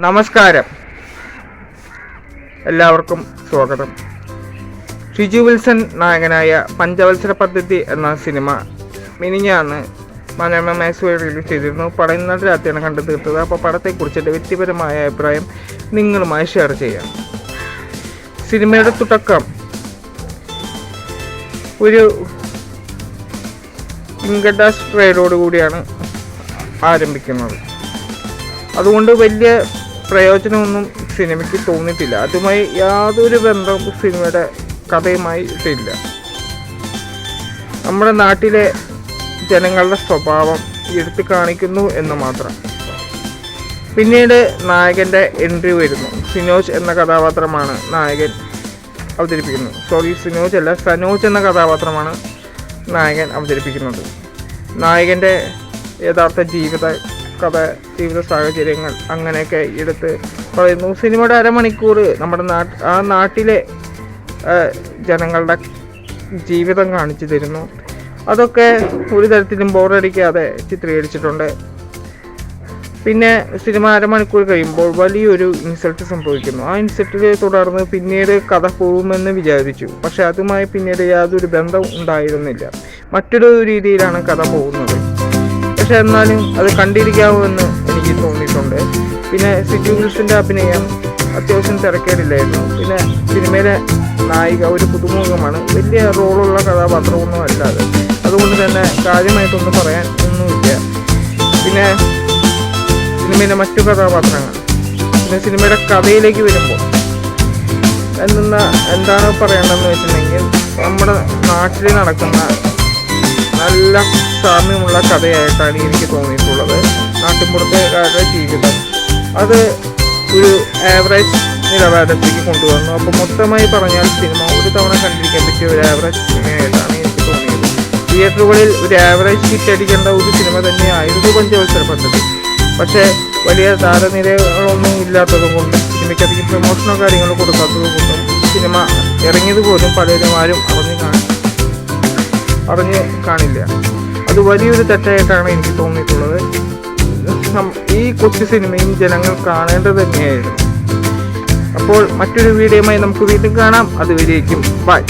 നമസ്കാരം, എല്ലാവർക്കും സ്വാഗതം. ഷിജു വിൽസൺ നായകനായ പഞ്ചവത്സര പദ്ധതി എന്ന സിനിമ മിനിഞ്ഞാന്ന് മനോരമ മാക്സ് വഴി റിലീസ് ചെയ്തിരുന്നു. പടം ഇന്നലെ രാത്രിയാണ് കണ്ടു തീർത്തത്. അപ്പോൾ പടത്തെക്കുറിച്ചിട്ട് വ്യക്തിപരമായ അഭിപ്രായം നിങ്ങളുമായി ഷെയർ ചെയ്യാം. സിനിമയുടെ തുടക്കം ഒരു ഇൻകഡാസ് ട്രെയിലോട് കൂടിയാണ് ആരംഭിക്കുന്നത്. അതുകൊണ്ട് വലിയ പ്രയോജനമൊന്നും സിനിമയ്ക്ക് തോന്നിയിട്ടില്ല. അതുമായി യാതൊരു ബന്ധവും സിനിമയുടെ കഥയുമായി ഇട്ടില്ല. നമ്മുടെ നാട്ടിലെ ജനങ്ങളുടെ സ്വഭാവം എടുത്തു കാണിക്കുന്നു എന്ന് മാത്രം. പിന്നീട് നായകൻ്റെ എൻട്രി വരുന്നു. സിനോജ് എന്ന കഥാപാത്രമാണ് നായകൻ അവതരിപ്പിക്കുന്നത്. സിനോജ് അല്ല, സനോജ് എന്ന കഥാപാത്രമാണ് നായകൻ അവതരിപ്പിക്കുന്നത്. നായകൻ്റെ യഥാർത്ഥ ജീവിത സാഹചര്യങ്ങൾ അങ്ങനെയൊക്കെ എടുത്ത് പറയുന്നു. സിനിമയുടെ അരമണിക്കൂർ നമ്മുടെ നാട്ടിലെ ജനങ്ങളുടെ ജീവിതം കാണിച്ചു തരുന്നു. അതൊക്കെ ഒരു തരത്തിലും ബോറടിക്കാതെ ചിത്രീകരിച്ചിട്ടുണ്ട്. പിന്നെ സിനിമ അരമണിക്കൂർ കഴിയുമ്പോൾ വലിയൊരു ഇൻസൾട്ട് സംഭവിക്കുന്നു. ആ ഇൻസൾട്ടിൽ തുടർന്ന് പിന്നീട് കഥ പോകുമെന്ന് വിചാരിച്ചു. പക്ഷെ അതുമായി പിന്നീട് യാതൊരു ബന്ധവും ഉണ്ടായിരുന്നില്ല. മറ്റൊരു രീതിയിലാണ് കഥ പോകുന്നത്. പക്ഷെ എന്നാലും അത് കണ്ടിരിക്കാവുമെന്ന് എനിക്ക് തോന്നിയിട്ടുണ്ട്. പിന്നെ ഷിജു വിൽസൻ്റെ അഭിനയം അത്യാവശ്യം തിരക്കേടില്ലായിരുന്നു. പിന്നെ സിനിമയിലെ നായിക ഒരു പുതുമുഖമാണ്. വലിയ റോളുള്ള കഥാപാത്രമൊന്നും അല്ലാതെ, അതുകൊണ്ട് തന്നെ കാര്യമായിട്ടൊന്നും പറയാൻ ഒന്നുമില്ല. പിന്നെ സിനിമയിലെ മറ്റു കഥാപാത്രങ്ങൾ, പിന്നെ സിനിമയുടെ കഥയിലേക്ക് വരുമ്പോൾ എന്താണ് പറയേണ്ടതെന്ന് വെച്ചിട്ടുണ്ടെങ്കിൽ, നമ്മുടെ നാട്ടിൽ നടക്കുന്ന നല്ല സാമ്യമുള്ള കഥയായിട്ടാണ് എനിക്ക് തോന്നിയിട്ടുള്ളത്. നാട്ടിൻപുറത്തുകാരുടെ ജീവിതം അത് ഒരു ആവറേജ് നിലവാരത്തേക്ക് കൊണ്ടുവന്നു. അപ്പോൾ മൊത്തമായി പറഞ്ഞാൽ സിനിമ ഒരു തവണ കണ്ടിരിക്കാൻ പറ്റിയ ഒരു ആവറേജ് സിനിമയായിട്ടാണ് എനിക്ക് തോന്നിയത്. തിയേറ്ററുകളിൽ ഒരു ആവറേജ് ഹിറ്റ് അടിക്കേണ്ട ഒരു സിനിമ തന്നെയായിരുന്നു പഞ്ചവത്സര പദ്ധതി. പക്ഷേ വലിയ താരനിരകളൊന്നും ഇല്ലാത്തതും കൊണ്ടും സിനിമയ്ക്ക് അധികം പ്രമോഷനോ കാര്യങ്ങളോ കൊടുക്കാത്തത് കൊണ്ടും സിനിമ ഇറങ്ങിയത് പോലും പലരും ആരും അറിഞ്ഞ് കാണില്ല. അത് വലിയൊരു തെറ്റായിട്ടാണ് എനിക്ക് തോന്നിയിട്ടുള്ളത്. ഈ കൊച്ചു സിനിമയും ജനങ്ങൾ കാണേണ്ടത് തന്നെയായിരുന്നു. അപ്പോൾ മറ്റൊരു വീഡിയോയുമായി നമുക്ക് വീണ്ടും കാണാം. അതുവരേക്കും ബൈ.